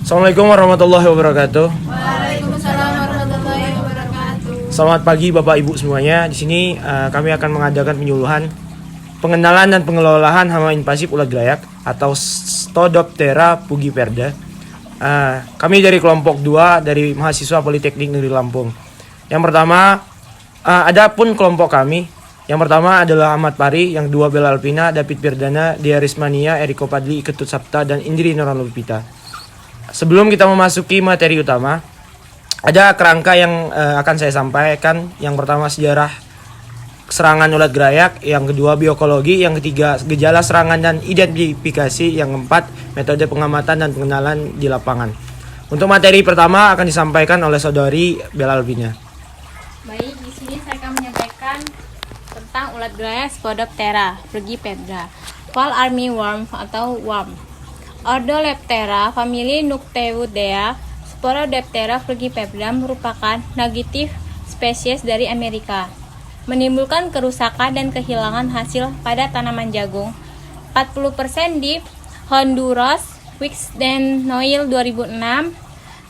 Assalamualaikum warahmatullahi wabarakatuh. Waalaikumsalam warahmatullahi wabarakatuh. Selamat pagi Bapak Ibu semuanya. Di sini kami akan mengadakan penyuluhan pengenalan dan pengelolaan hama invasif ulat gelayak atau Stodoptera pugiperda. Kami dari kelompok 2 dari mahasiswa Politeknik Negeri Lampung. Yang pertama, ada pun kelompok kami. Yang pertama adalah Ahmad Pari, yang kedua Bella Alpina, David Pirdana, Dia Rismania, Eriko Padli, Ketut Sapta, dan Indri Nuralupita. Sebelum kita memasuki materi utama, ada kerangka yang akan saya sampaikan. Yang pertama sejarah serangan ulat gelayak, yang kedua biokologi, yang ketiga gejala serangan dan identifikasi, yang keempat metode pengamatan dan pengenalan di lapangan. Untuk materi pertama akan disampaikan oleh saudari Bella Alpina. Baik, di sini saya akan menyampaikan tentang ulat gelayak Spodoptera pugiperda, fall armyworm atau worm. Ordo Leptera, famili Nucteudea, Sporodoptera pugiperda merupakan native spesies dari Amerika. Menimbulkan kerusakan dan kehilangan hasil pada tanaman jagung. 40% di Honduras, Wicks dan Noil 2006,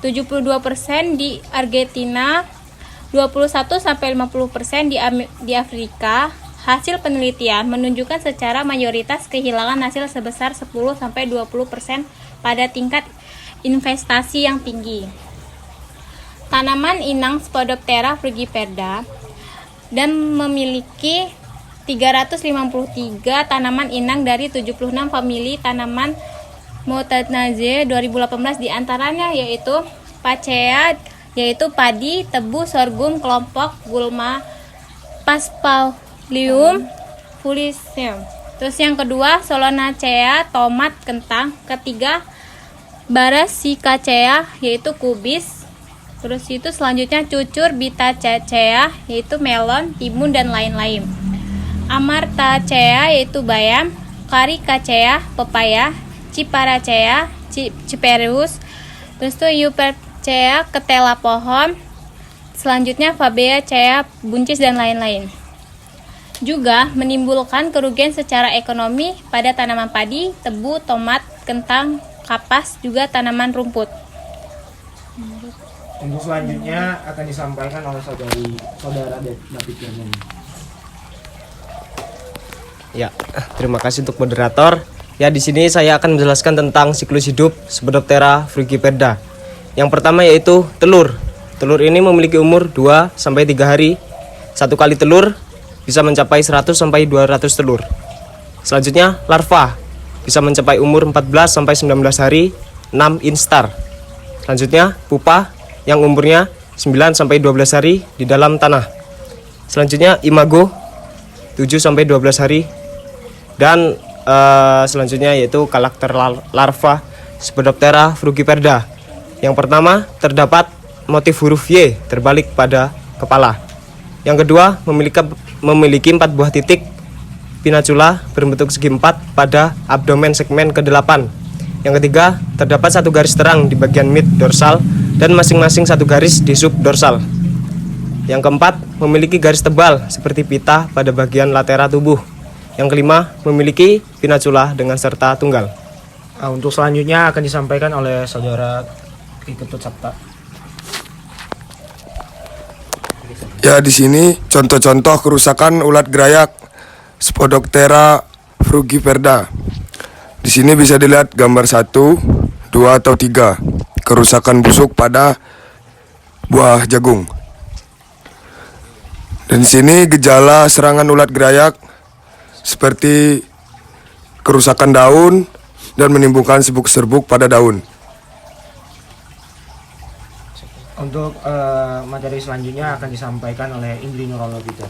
72% di Argentina, 21-50% di Afrika. Hasil penelitian menunjukkan secara mayoritas kehilangan hasil sebesar 10-20% pada tingkat investasi yang tinggi. Tanaman inang Spodoptera pugiperda dan memiliki 353 tanaman inang dari 76 famili tanaman Montagnacea 2018, diantaranya yaitu Pacea, yaitu padi, tebu, sorghum, kelompok gulma, Paspalium, Fuliseum. Terus yang kedua Solonacea, tomat, kentang. Ketiga Brassicacea, yaitu kubis. Terus itu selanjutnya cucur Bitacea, yaitu melon, timun dan lain-lain. Amartacea, yaitu bayam. Caricacea, pepaya. Ciparacea, ciperus. Terus itu Eupercea, ketela pohon. Selanjutnya Fabaceae, buncis dan lain-lain. Juga menimbulkan kerugian secara ekonomi pada tanaman padi, tebu, tomat, kentang, kapas, juga tanaman rumput. Untuk selanjutnya akan disampaikan oleh saudara David Pirdana. Ya, terima kasih untuk moderator. Ya, di sini saya akan menjelaskan tentang siklus hidup Spodoptera pugiperda. Yang pertama yaitu telur. Telur ini memiliki umur 2-3 hari. Satu kali telur bisa mencapai 100-200 telur. Selanjutnya larva bisa mencapai umur 14-19 hari, 6 instar. Selanjutnya pupa yang umurnya 9-12 hari di dalam tanah. Selanjutnya imago 7-12 hari. Dan selanjutnya yaitu karakter larva Spodoptera pugiperda. Yang pertama terdapat motif huruf Y terbalik pada kepala. Yang kedua memiliki 4 buah titik pinacula berbentuk segi 4 pada abdomen segmen ke-8. Yang ketiga terdapat 1 garis terang di bagian mid dorsal dan masing-masing 1 garis di sub dorsal. Yang keempat memiliki garis tebal seperti pita pada bagian latera tubuh. Yang kelima memiliki pinacula dengan serta tunggal. Untuk selanjutnya akan disampaikan oleh saudara Ketut Sapta. Ya, di sini contoh-contoh kerusakan ulat gelayak Spodoptera pugiperda. Di sini bisa dilihat gambar 1, 2 atau 3. Kerusakan busuk pada buah jagung. Dan di sini gejala serangan ulat gelayak seperti kerusakan daun dan menimbulkan serbuk-serbuk pada daun. Untuk materi selanjutnya akan disampaikan oleh Indri Nuralupita.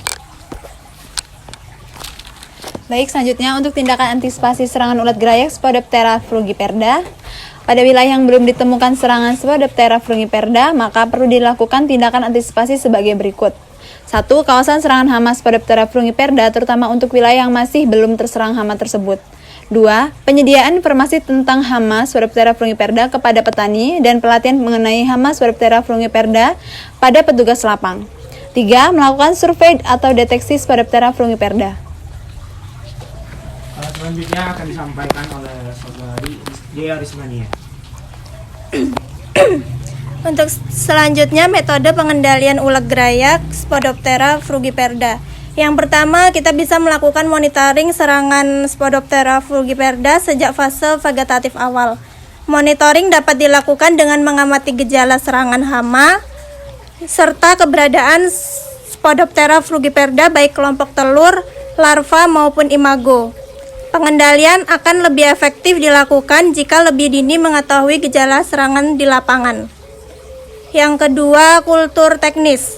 Baik, selanjutnya untuk tindakan antisipasi serangan ulat gelayak Spodoptera pugiperda. Pada wilayah yang belum ditemukan serangan Spodoptera pugiperda, maka perlu dilakukan tindakan antisipasi sebagai berikut. 1. Kawasan serangan hama Spodoptera pugiperda terutama untuk wilayah yang masih belum terserang hama tersebut. 2. Penyediaan informasi tentang hama Spodoptera pugiperda kepada petani dan pelatihan mengenai hama Spodoptera pugiperda pada petugas lapang. 3. Melakukan survei atau deteksi Spodoptera pugiperda. Selanjutnya akan disampaikan oleh saudari Dia Rismania. Untuk selanjutnya metode pengendalian ulat grayak Spodoptera frugiperda. Yang pertama, kita bisa melakukan monitoring serangan Spodoptera frugiperda sejak fase vegetatif awal. Monitoring dapat dilakukan dengan mengamati gejala serangan hama serta keberadaan Spodoptera frugiperda baik kelompok telur, larva maupun imago. Pengendalian akan lebih efektif dilakukan jika lebih dini mengetahui gejala serangan di lapangan. Yang kedua, kultur teknis.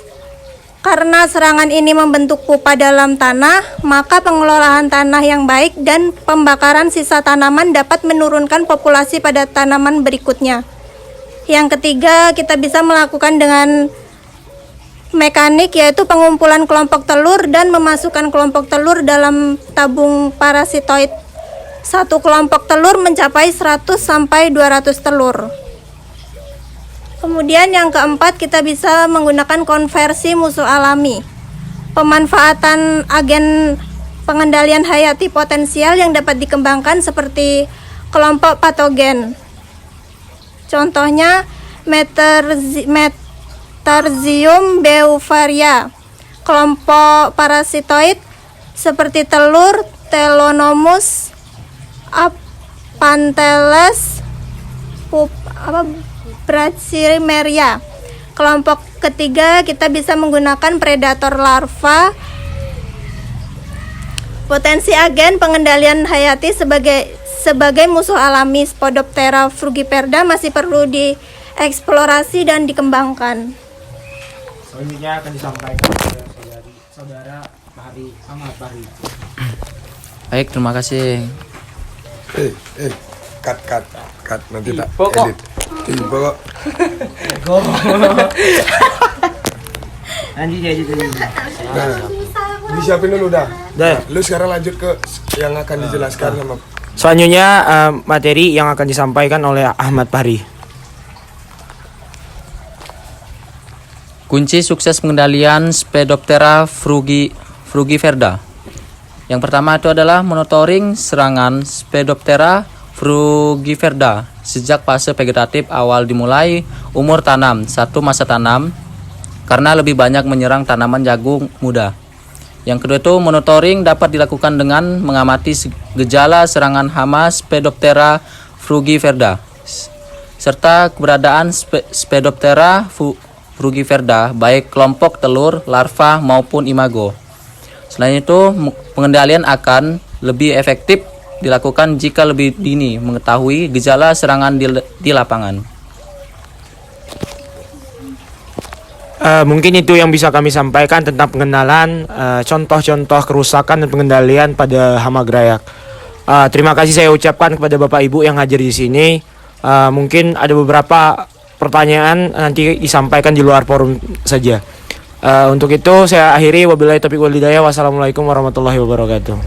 Karena serangan ini membentuk pupa dalam tanah, maka pengelolaan tanah yang baik dan pembakaran sisa tanaman dapat menurunkan populasi pada tanaman berikutnya. Yang ketiga, kita bisa melakukan dengan mekanik, yaitu pengumpulan kelompok telur dan memasukkan kelompok telur dalam tabung parasitoid. Satu kelompok telur mencapai 100 sampai 200 telur. Kemudian yang keempat, kita bisa menggunakan konversi musuh alami. Pemanfaatan agen pengendalian hayati potensial yang dapat dikembangkan seperti kelompok patogen. Contohnya Metarhizium beauvaria. Kelompok parasitoid seperti telur, Telonomus, Aphanteles, Brachymeria. Kelompok ketiga, kita bisa menggunakan predator larva. Potensi agen pengendalian hayati sebagai musuh alami Spodoptera frugiperda masih perlu dieksplorasi dan dikembangkan. Selanjutnya akan disampaikan oleh saudara Fahri Ahmad Fahri. Baik, terima kasih. Cut nanti tak Pokok. edit. Pokok. Nanti dia edit dulu. Nah, disiapin dulu dah. Dah. Lu sekarang lanjut ke yang akan dijelaskan sama Selanjutnya materi yang akan disampaikan oleh Ahmad Fahri. Kunci sukses pengendalian Spodoptera frugiperda. Yang pertama itu adalah monitoring serangan Spodoptera frugiperda sejak fase vegetatif awal dimulai umur tanam, satu masa tanam, karena lebih banyak menyerang tanaman jagung muda. Yang kedua itu monitoring dapat dilakukan dengan mengamati gejala serangan hama Spodoptera frugiperda serta keberadaan Spodoptera frugiperda baik kelompok telur, larva maupun imago. Selain itu, pengendalian akan lebih efektif dilakukan jika lebih dini mengetahui gejala serangan di lapangan. Mungkin itu yang bisa kami sampaikan tentang pengenalan, contoh-contoh kerusakan dan pengendalian pada hama grayak. Terima kasih saya ucapkan kepada Bapak Ibu yang hadir di sini. Mungkin ada beberapa pertanyaan nanti disampaikan di luar forum saja. Untuk itu saya akhiri, wabillahi taufiq wal hidayah. Wassalamualaikum warahmatullahi wabarakatuh.